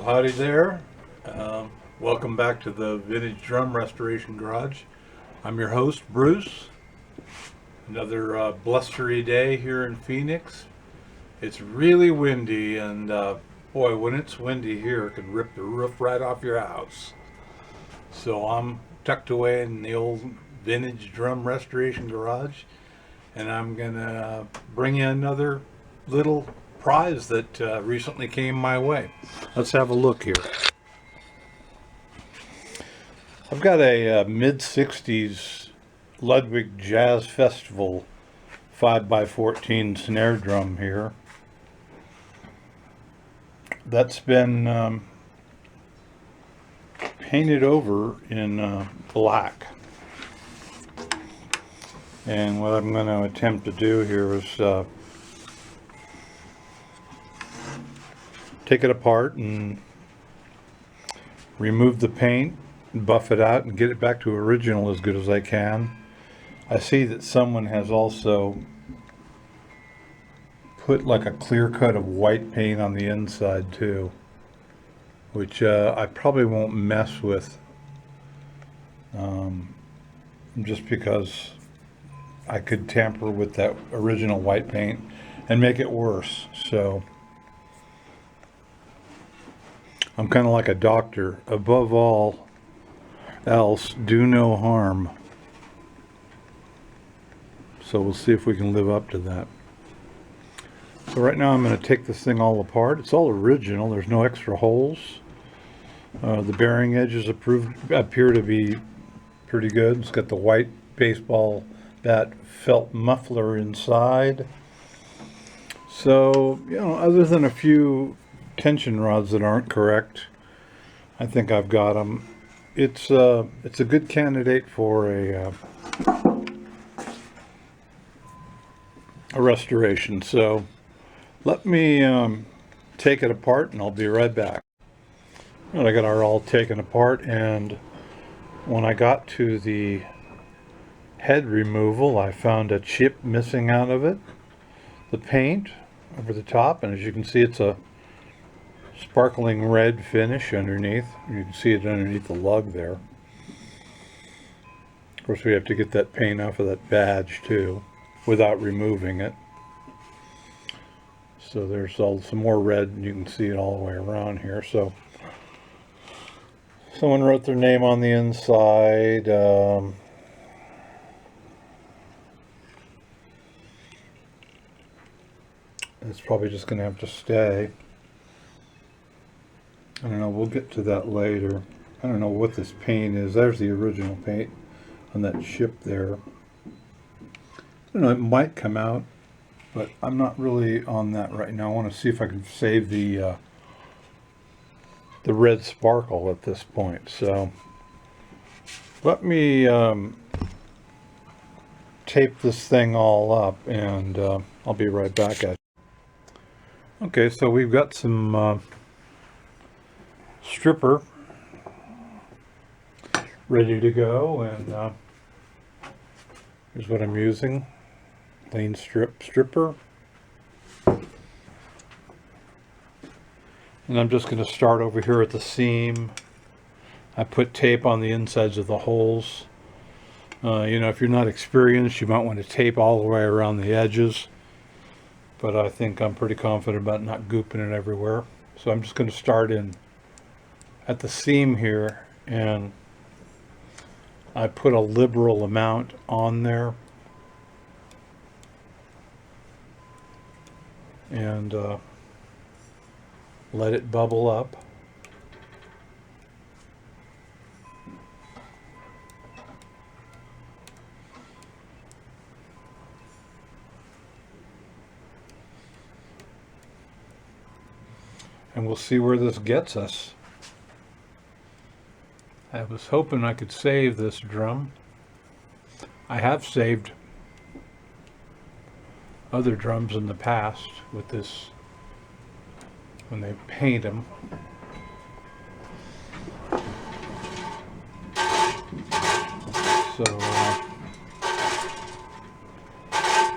Well, howdy there. Welcome back to the Vintage Drum Restoration Garage. I'm your host, Bruce. Another blustery day here in Phoenix. It's really windy, and boy, when it's windy here, it can rip the roof right off your house. So I'm tucked away in the old Vintage Drum Restoration Garage, and I'm gonna bring you another little prize that recently came my way. Let's have a look here. I've got a mid-60s Ludwig Jazz Festival 5x14 snare drum here. That's been painted over in black. And what I'm going to attempt to do here is take it apart and remove the paint, buff it out, and get it back to original as good as I can. I see that someone has also put like a clear coat of white paint on the inside too, which I probably won't mess with, just because I could tamper with that original white paint and make it worse. So I'm kind of like a doctor. Above all else, do no harm. So we'll see if we can live up to that. So right now I'm going to take this thing all apart. It's all original. There's no extra holes. The bearing edges appear to be pretty good. It's got the white baseball bat felt muffler inside. So, you know, other than a few tension rods that aren't correct, I think I've got them. It's a good candidate for a restoration. So let me take it apart and I'll be right back. Well, I got it all taken apart, and when I got to the head removal, I found a chip missing out of it, the paint over the top, and as you can see, it's a sparkling red finish underneath. You can see it underneath the lug there. Of course, we have to get that paint off of that badge too without removing it. So there's some more red, and you can see it all the way around here. So someone wrote their name on the inside. It's probably just going to have to stay. I don't know, we'll get to that later. I don't know what this paint is. There's the original paint on that ship there. I don't know, it might come out, but I'm not really on that right now. I want to see if I can save the red sparkle at this point. So let me tape this thing all up, and I'll be right back at you. Okay, so we've got some stripper ready to go, and here's what I'm using. Plain stripper, and I'm just going to start over here at the seam. I put tape on the insides of the holes. You know, if you're not experienced, you might want to tape all the way around the edges, but I think I'm pretty confident about not gooping it everywhere. So I'm just going to start in at the seam here, and I put a liberal amount on there, and let it bubble up. And we'll see where this gets us. I was hoping I could save this drum. I have saved other drums in the past with this when they paint them. So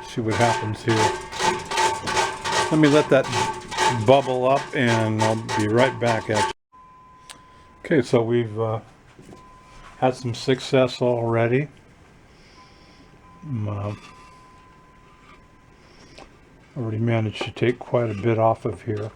see what happens here. Let me let that bubble up, and I'll be right back at you. Okay, so we've had some success already. Already managed to take quite a bit off of here.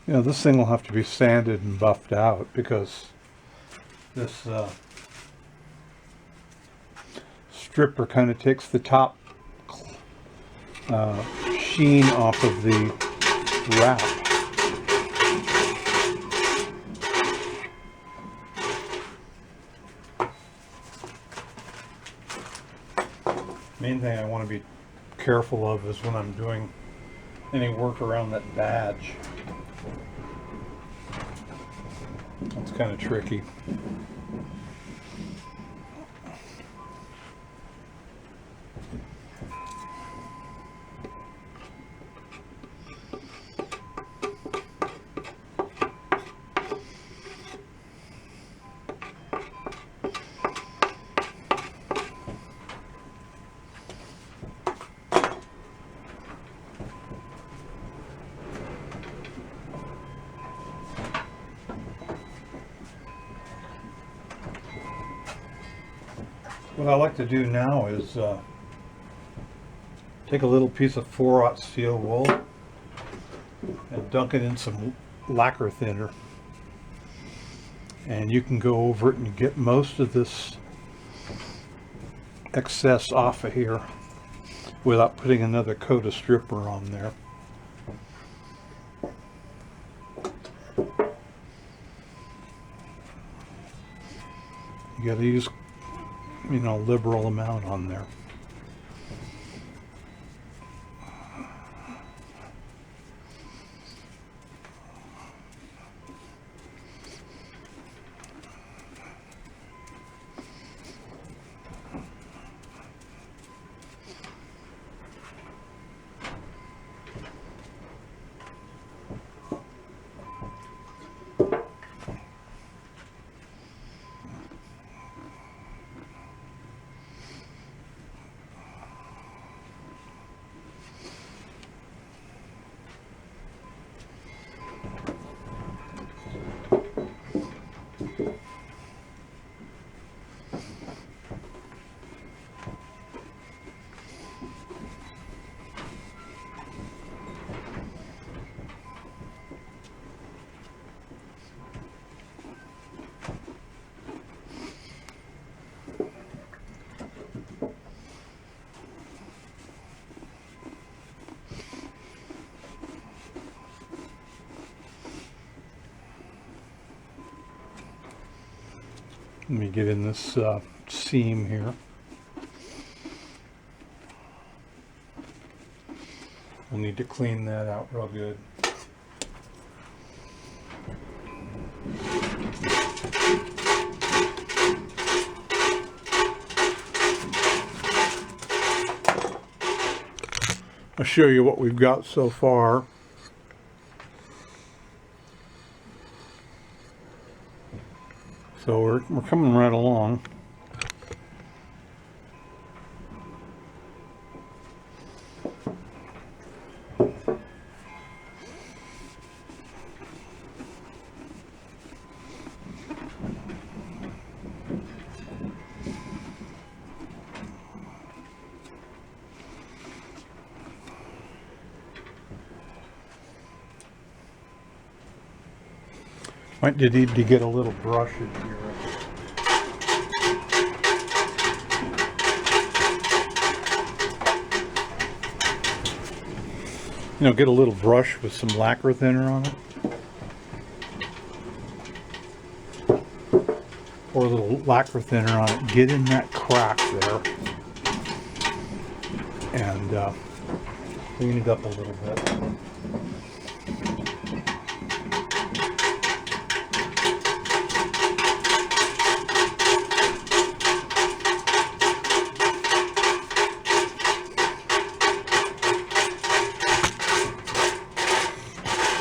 You know, this thing will have to be sanded and buffed out because this stripper kind of takes the top sheen off of the wrap. Main thing I want to be careful of is when I'm doing any work around that badge. It's kind of tricky. What I like to do now is take a little piece of 4/0 steel wool and dunk it in some lacquer thinner, and you can go over it and get most of this excess off of here without putting another coat of stripper on there. You got to use, you know, liberal amount on there. Let me get in this seam here. We'll need to clean that out real good. I'll show you what we've got so far. So we're coming right along. Might need to get a little brush in here. You know, get a little brush with some lacquer thinner on it. Or a little lacquer thinner on it. Get in that crack there. And clean it up a little bit.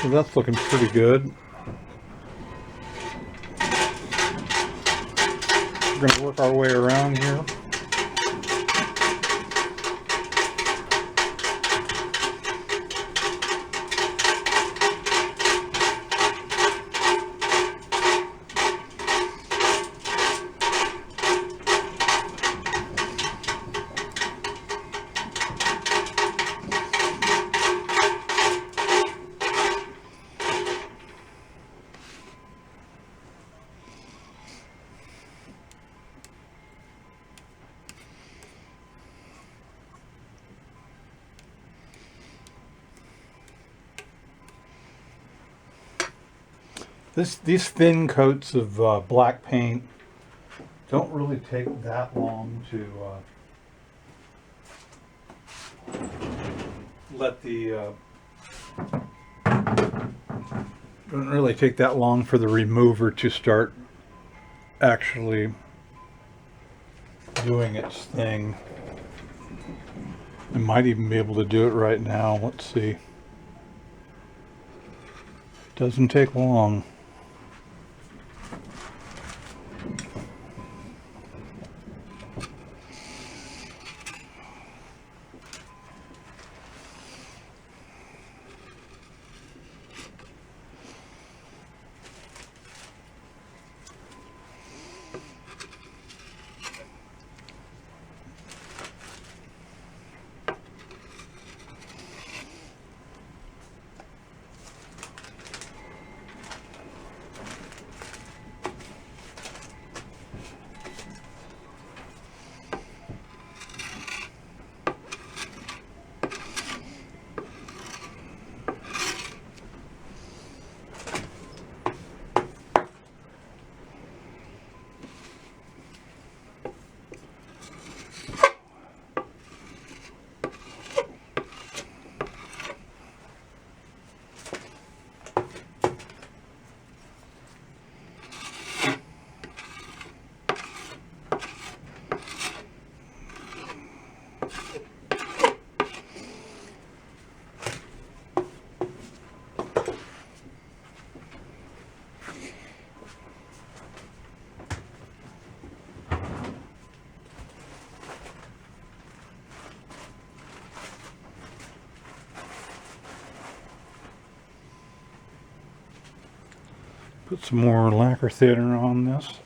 So that's looking pretty good. We're going to work our way around here. These thin coats of black paint don't really take that long to don't really take that long for the remover to start actually doing its thing. I might even be able to do it right now. Let's see. Doesn't take long. Put some more lacquer thinner on this.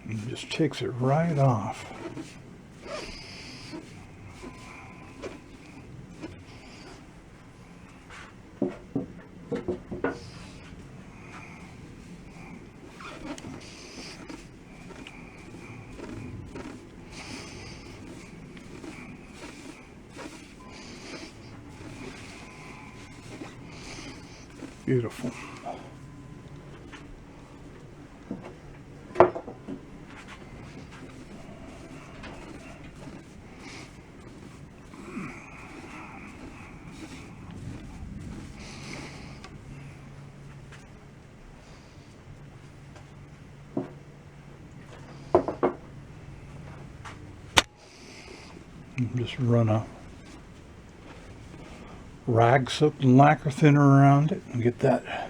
It just takes it right off. Beautiful. Just run a rag soaked lacquer thinner around it and get that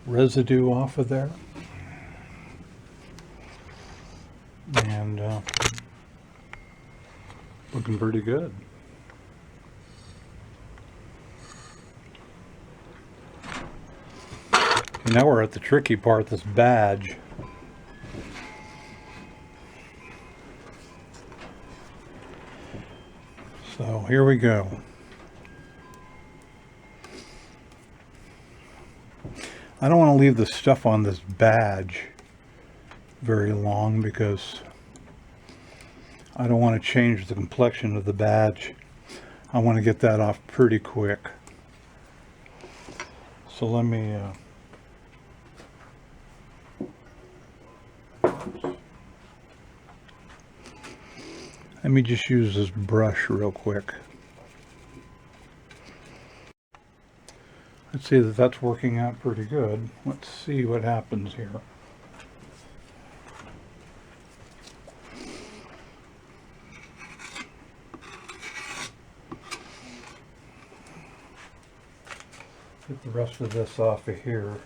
residue off of there. And looking pretty good. And now we're at the tricky part, this badge. So here we go. I don't want to leave the stuff on this badge very long because I don't want to change the complexion of the badge. I want to get that off pretty quick. So let me just use this brush real quick. Let's see that that's working out pretty good. Let's see what happens here. the rest of this off of here.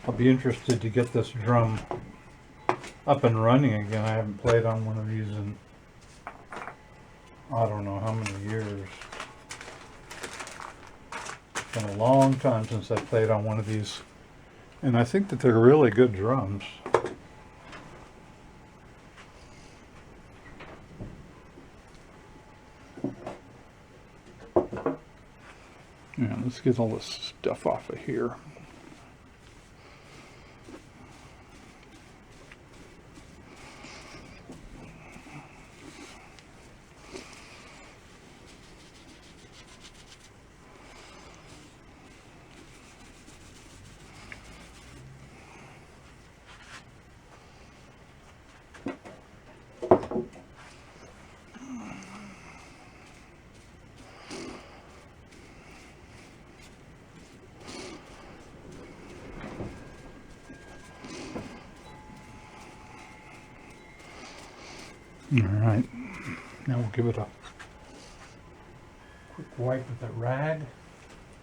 I'll be interested to get this drum up and running again. I haven't played on one of these in I don't know how many years. It's been a long time since I played on one of these, and I think that they're really good drums. Yeah, let's get all this stuff off of here. All right, now we'll give it a quick wipe with that rag.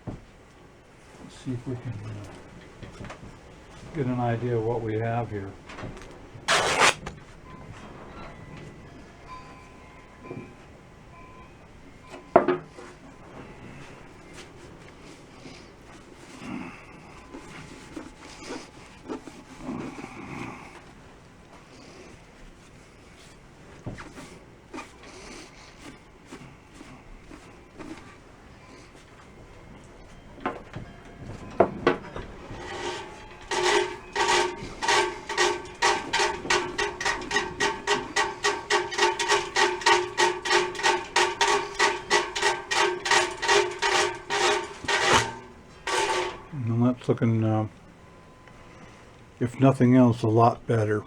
Let's see if we can get an idea of what we have here. And that's looking, if nothing else, a lot better.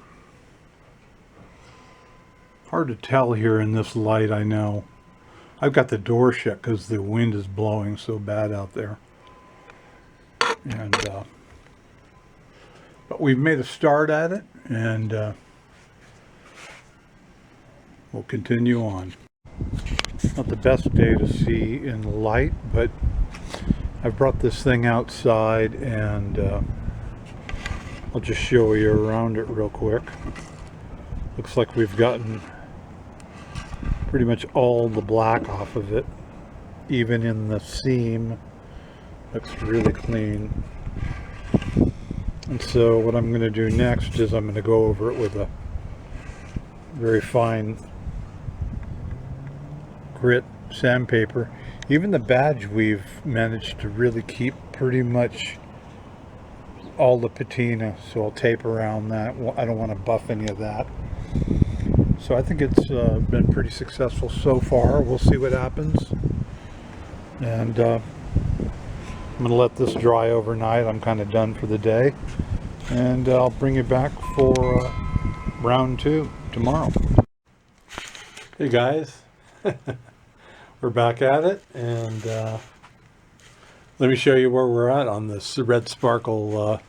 Hard to tell here in this light, I know. I've got the door shut because the wind is blowing so bad out there. And but we've made a start at it, and we'll continue on. Not the best day to see in the light, but I've brought this thing outside, and I'll just show you around it real quick. Looks like we've gotten pretty much all the black off of it, even in the seam. Looks really clean. And so what I'm going to do next is I'm going to go over it with a very fine grit sandpaper. Even the badge we've managed to really keep pretty much all the patina, so I'll tape around that. I don't want to buff any of that. So I think it's been pretty successful so far. We'll see what happens. And I'm going to let this dry overnight. I'm kind of done for the day. And I'll bring you back for round 2 tomorrow. Hey guys. We're back at it, and let me show you where we're at on this Red Sparkle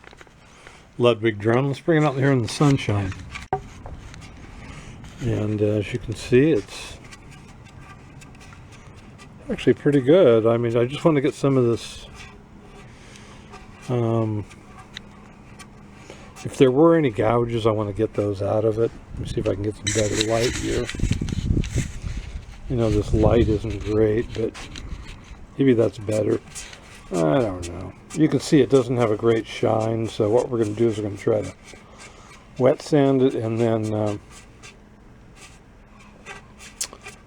Ludwig drum. Let's bring it out here in the sunshine. And as you can see, it's actually pretty good. I mean, I just want to get some of this, if there were any gouges, I want to get those out of it. Let me see if I can get some better light here. You know, this light isn't great, but maybe that's better. I don't know. You can see it doesn't have a great shine, so what we're going to do is we're going to try to wet sand it and then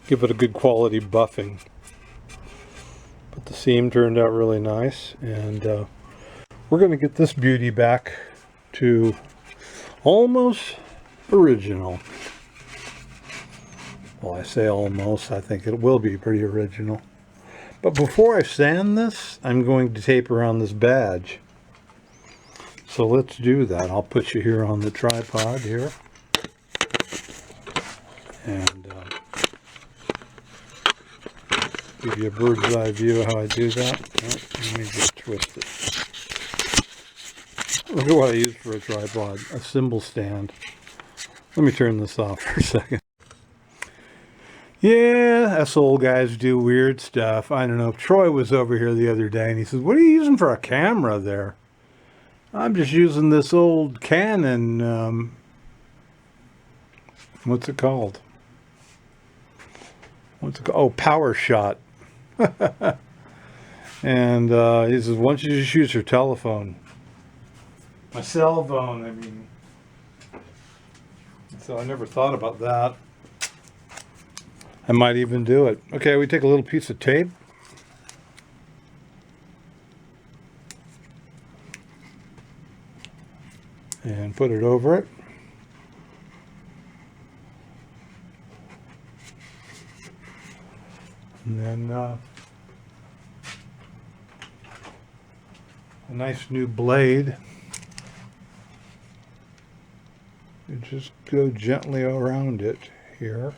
give it a good quality buffing. But the seam turned out really nice, and we're going to get this beauty back to almost original. Well, I say almost. I think it will be pretty original. But before I sand this, I'm going to tape around this badge. So let's do that. I'll put you here on the tripod here. And give you a bird's eye view of how I do that. Let me just twist it. Look at what I use for a tripod, a cymbal stand. Let me turn this off for a second. Yeah, us old guys do weird stuff. I don't know. Troy was over here the other day and he says, "What are you using for a camera there?" I'm just using this old Canon, what's it called? Oh, Power Shot. And he says, "Why don't you just use your telephone?" My cell phone, I mean. So I never thought about that. I might even do it. Okay, we take a little piece of tape. And put it over it. And then a nice new blade. You just go gently around it here.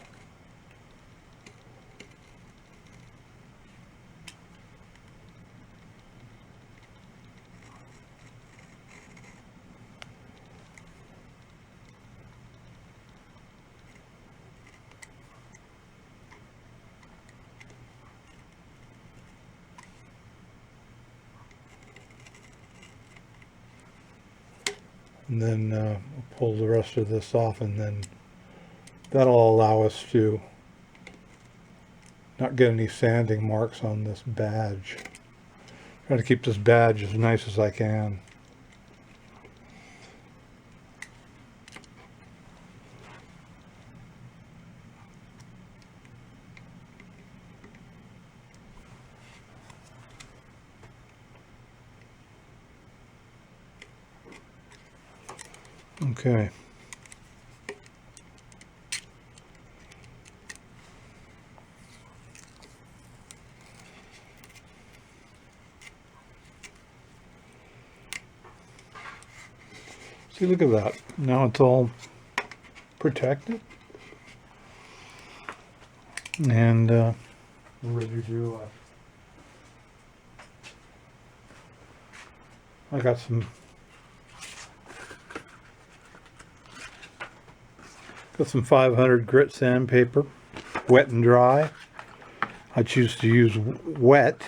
And then we'll pull the rest of this off, and then that'll allow us to not get any sanding marks on this badge. Try to keep this badge as nice as I can. Okay. See, look at that. Now it's all protected. And we're ready to I got some Got some 500 grit sandpaper, wet and dry. I choose to use wet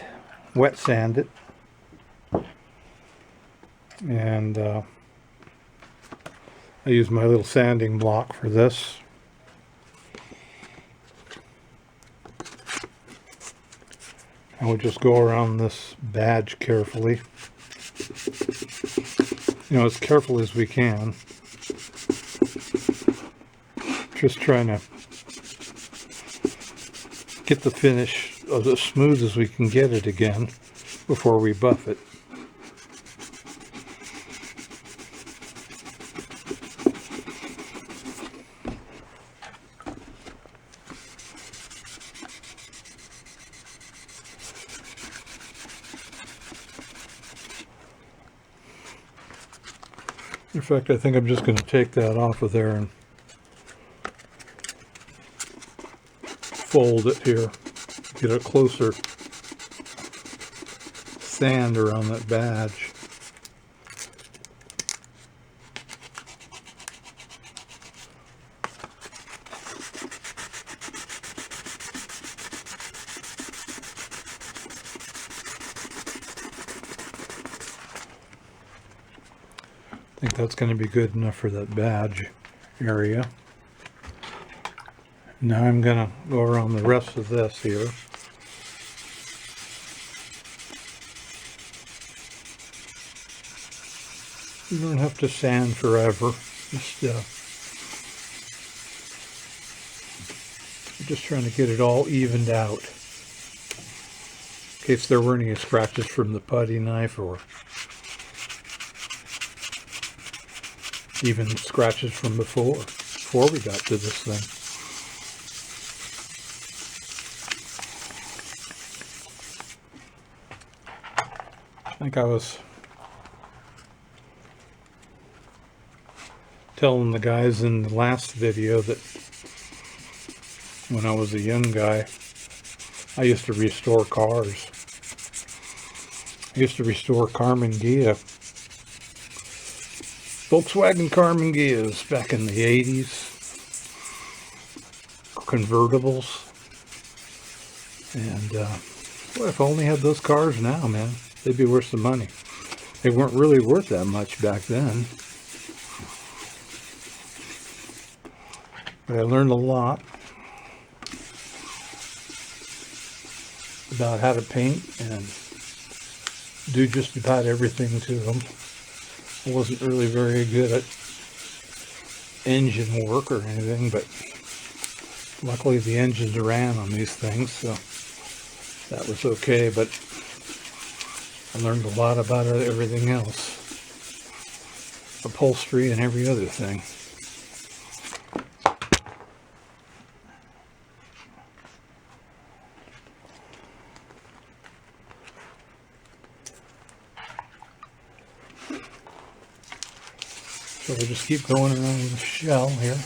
sand it. And I use my little sanding block for this. And we'll just go around this badge carefully. You know, as careful as we can. Just trying to get the finish as smooth as we can get it again before we buff it. In fact, I think I'm just going to take that off of there and fold it here, get a closer sand around that badge. I think that's going to be good enough for that badge area. Now I'm going to go around the rest of this here. You don't have to sand forever. Just trying to get it all evened out. In case there were any scratches from the putty knife or even scratches from before we got to this thing. I think I was telling the guys in the last video that when I was a young guy, I used to restore cars. I used to restore Carmen Ghia, Volkswagen Carmen Ghias back in the 80s, convertibles. And boy, if I only had those cars now, man, they'd be worth some money. They weren't really worth that much back then. But I learned a lot about how to paint and do just about everything to them. I wasn't really very good at engine work or anything, but luckily the engines ran on these things, so that was okay. But I learned a lot about everything else, upholstery and every other thing. So we'll just keep going around the shell here.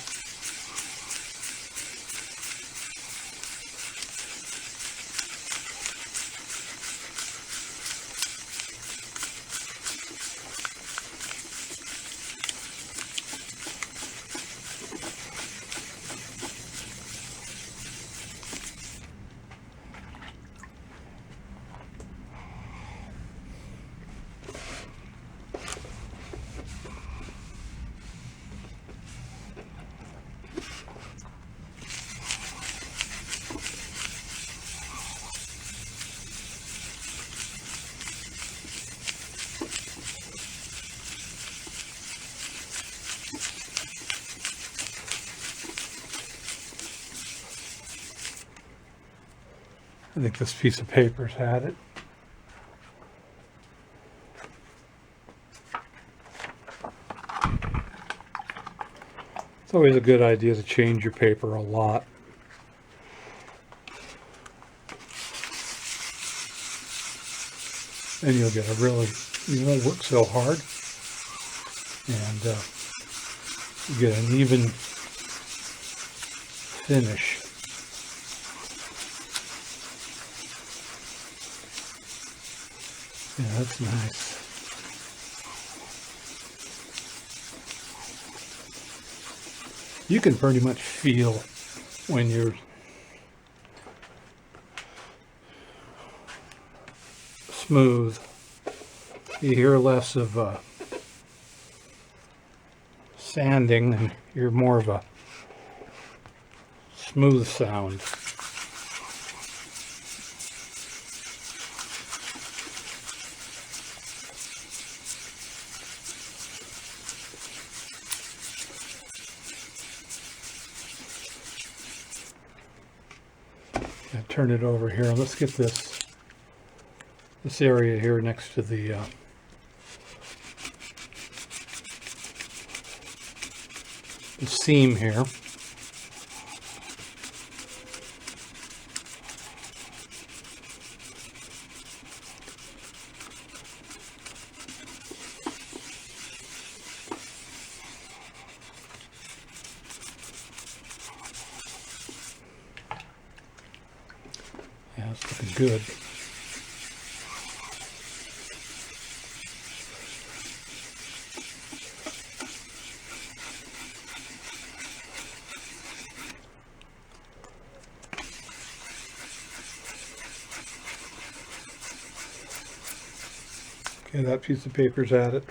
I think this piece of paper's had it. It's always a good idea to change your paper a lot. And you'll get a really, you won't work so hard. And you get an even finish. Yeah, that's nice. You can pretty much feel when you're smooth. You hear less of sanding and you're more of a smooth sound. Turn it over here. Let's get this area here next to the seam here. Yeah, it's looking good. Okay, that piece of paper's at it.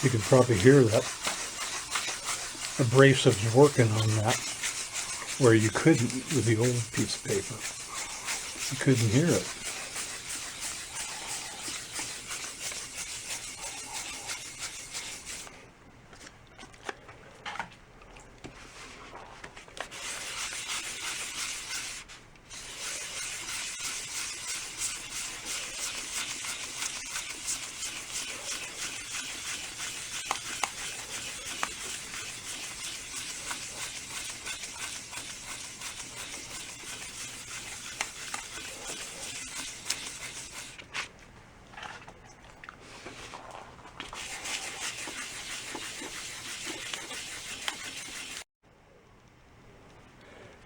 You can probably hear that abrasives working on that, where you couldn't with the old piece of paper. You couldn't hear it.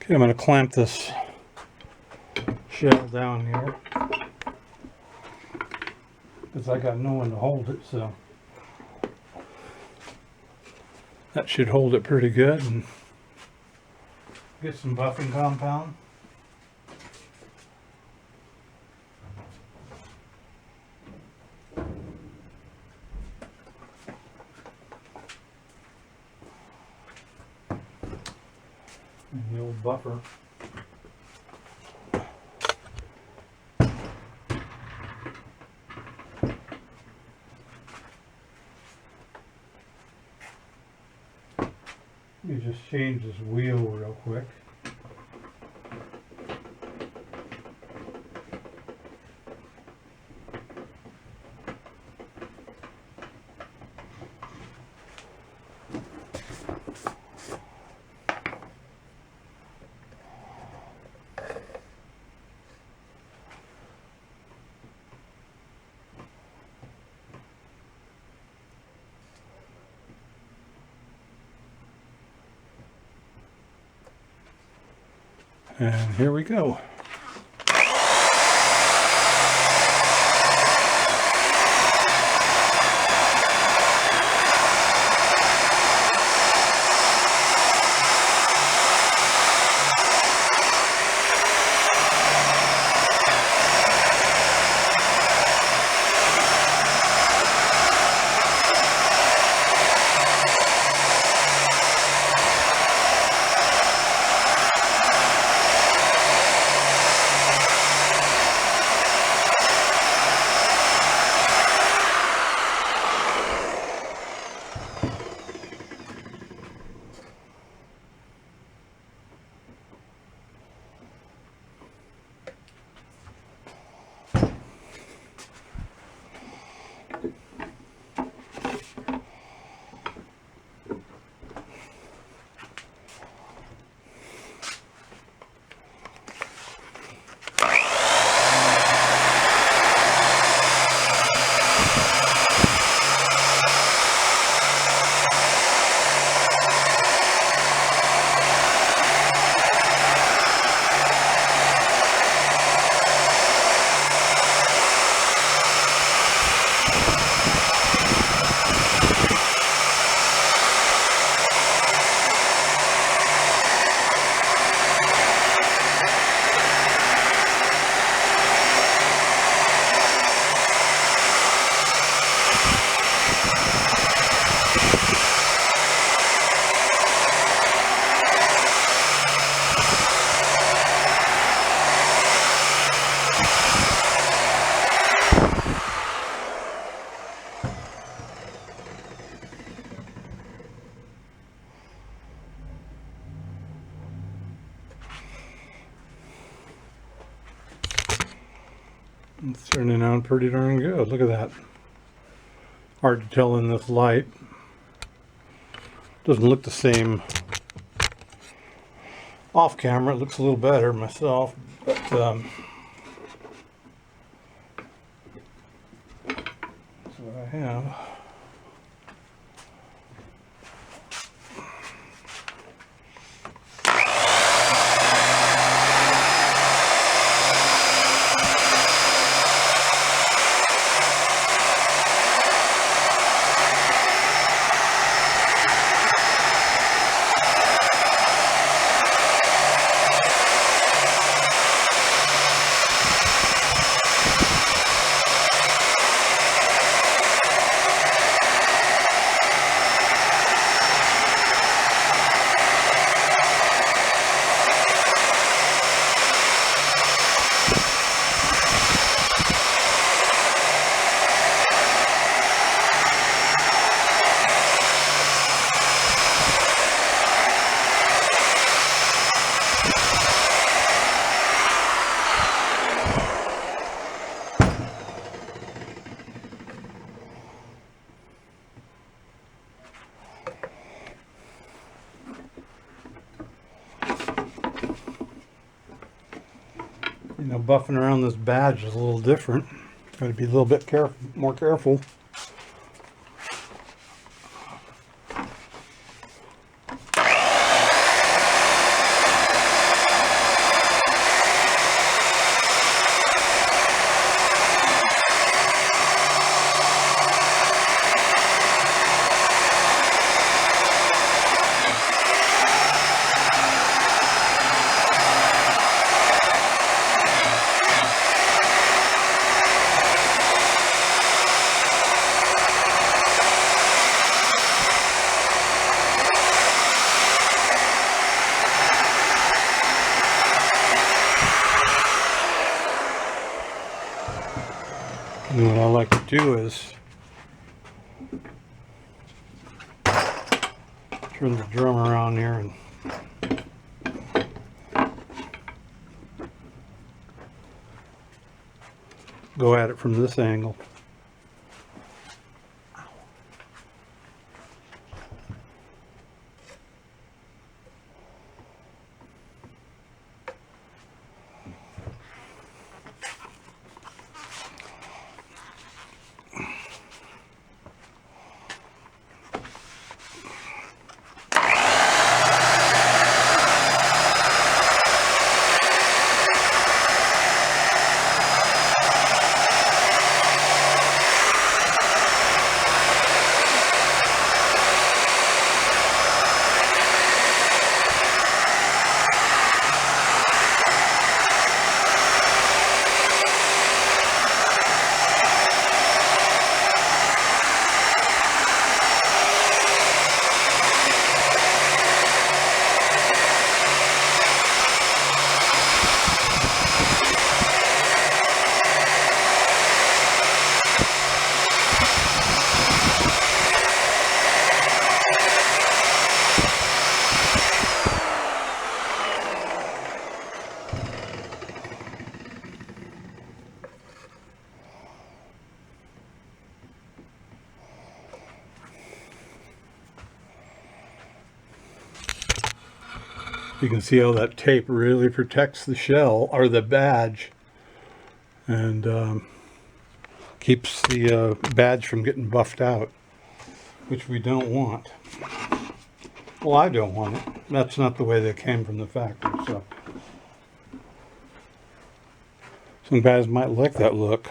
Okay, I'm going to clamp this shell down here because I got no one to hold it, so that should hold it pretty good. And get some buffing compound. And the old buffer. Let me just change this wheel real quick. And here we go. It's turning out pretty darn good. Look at that. Hard to tell in this light. Doesn't look the same off camera. It looks a little better myself, but that's what I have. You know, buffing around this badge is a little different. Got to be a little bit more careful. do is turn the drum around here and go at it from this angle. You can see how that tape really protects the shell or the badge, and keeps the badge from getting buffed out, which we don't want. Well, I don't want it. That's not the way they came from the factory. So some guys might like that look.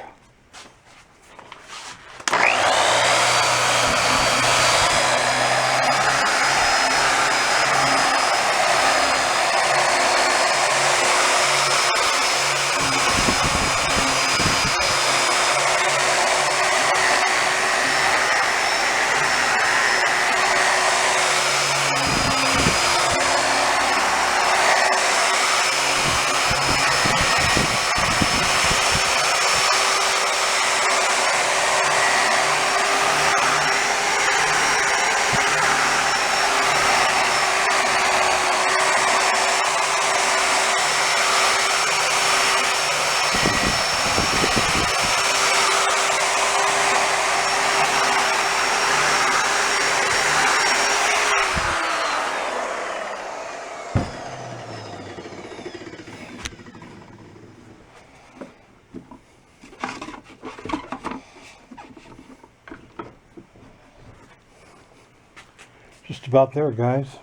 Just about there, guys,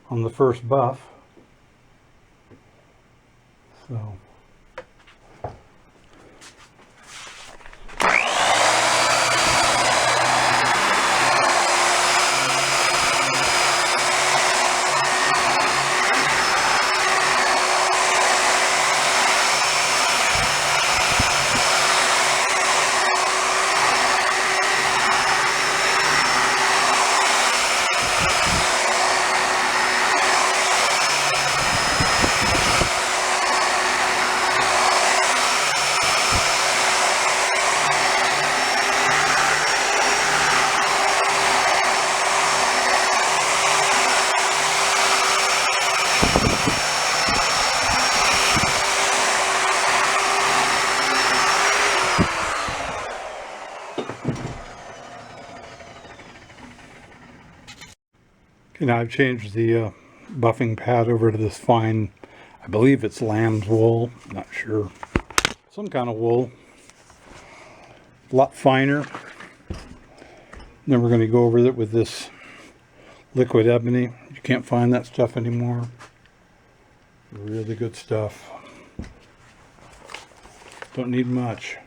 on the first buff. So okay, now I've changed the buffing pad over to this fine, I believe it's lamb's wool, not sure, some kind of wool, a lot finer. Then we're going to go over it with this liquid ebony. You can't find that stuff anymore. Really good stuff. Don't need much.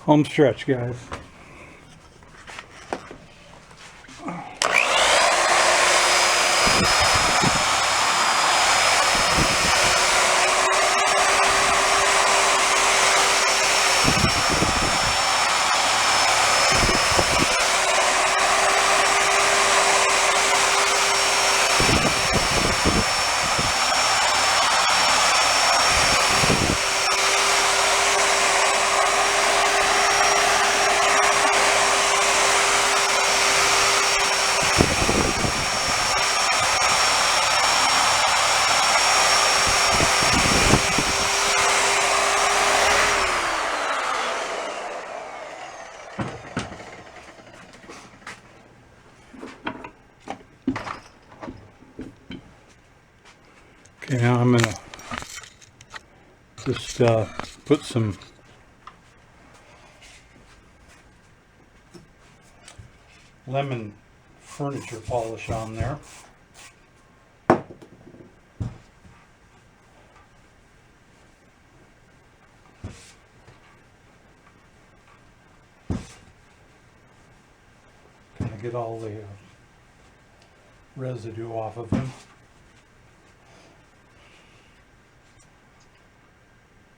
Home stretch, guys. Okay, now I'm gonna just put some lemon furniture polish on there. Kind of get all the residue off of him.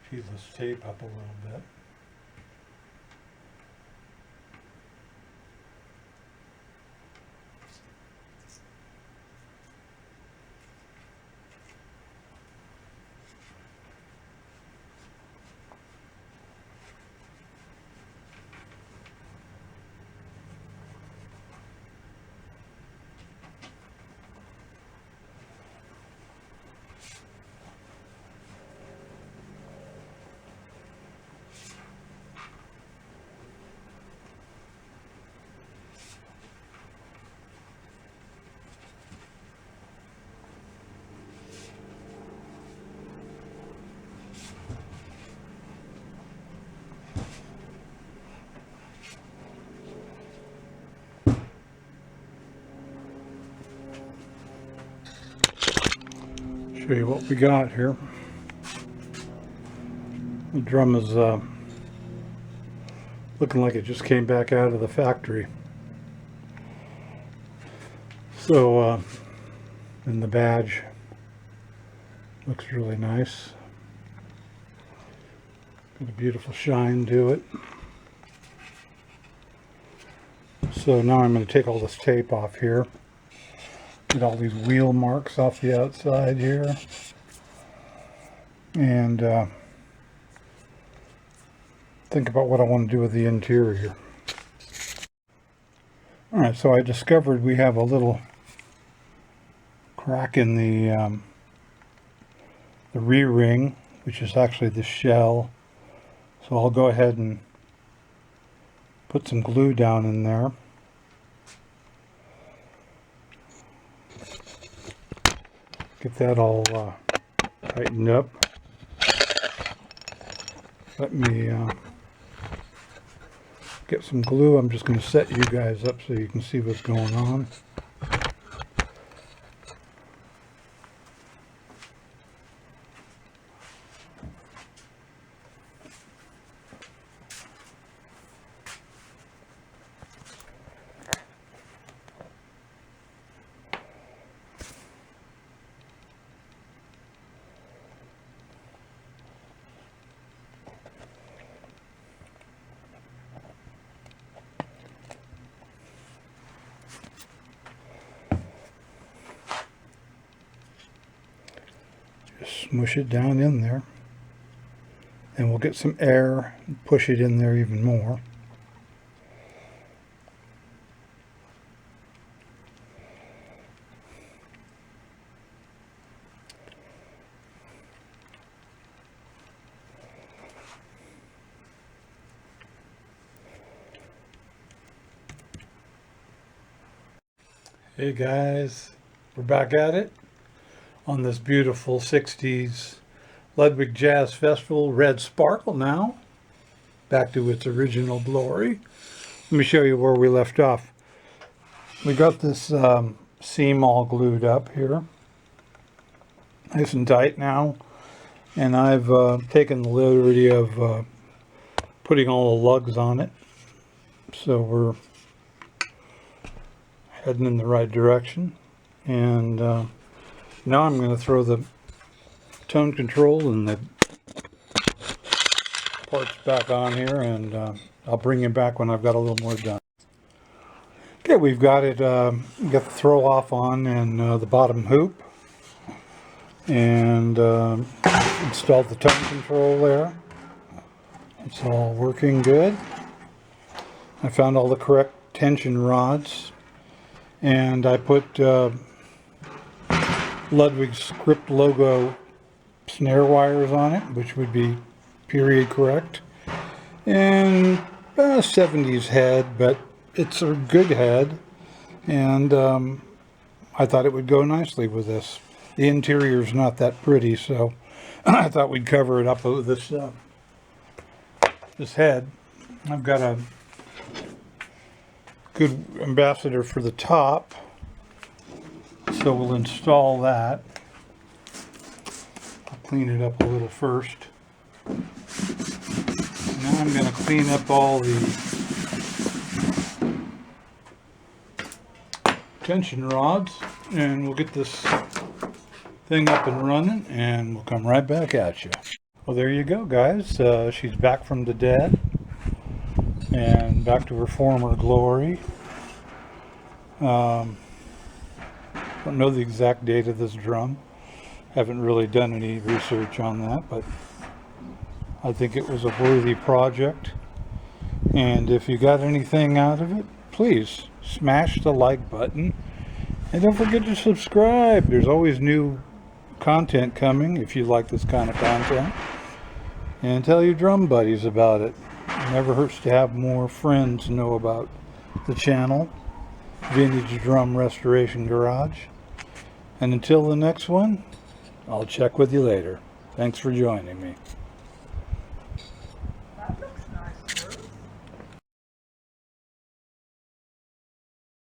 Peel this tape up a little bit. Show you what we got here. The drum is looking like it just came back out of the factory. So, and the badge looks really nice. Got a beautiful shine to it. So now I'm going to take all this tape off here. Get all these wheel marks off the outside here. And think about what I want to do with the interior. Alright, so I discovered we have a little crack in the rear ring, which is actually the shell. So I'll go ahead and put some glue down in there. Get that all tightened up. Let me get some glue. I'm just going to set you guys up so you can see what's going on. Just smush it down in there, and we'll get some air and push it in there even more. Hey guys, we're back at it on this beautiful 60s Ludwig Jazz Festival Red Sparkle now. Back to its original glory. Let me show you where we left off. We got this seam all glued up here. Nice and tight now. And I've taken the liberty of putting all the lugs on it. So we're heading in the right direction. And now I'm going to throw the tone control and the parts back on here, and I'll bring you back when I've got a little more done. Okay, we've got it, got the throw off on and the bottom hoop, and installed the tone control there. It's all working good. I found all the correct tension rods, and I put Ludwig's script logo snare wires on it, which would be period correct, and 70s head, but it's a good head, and I thought it would go nicely with this. The interior is not that pretty, so I thought we'd cover it up with this this head. I've got a good ambassador for the top, so we'll install that. I'll clean it up a little first. Now I'm going to clean up all the tension rods, and we'll get this thing up and running, and we'll come right back at you. Well, there you go, guys. She's back from the dead and back to her former glory. Don't know the exact date of this drum. Haven't really done any research on that, but I think it was a worthy project. And if you got anything out of it, please smash the like button, and don't forget to subscribe. There's always new content coming if you like this kind of content, and tell your drum buddies about it. It never hurts to have more friends know about the channel, Vintage Drum Restoration Garage. And until the next one, I'll check with you later. Thanks for joining me.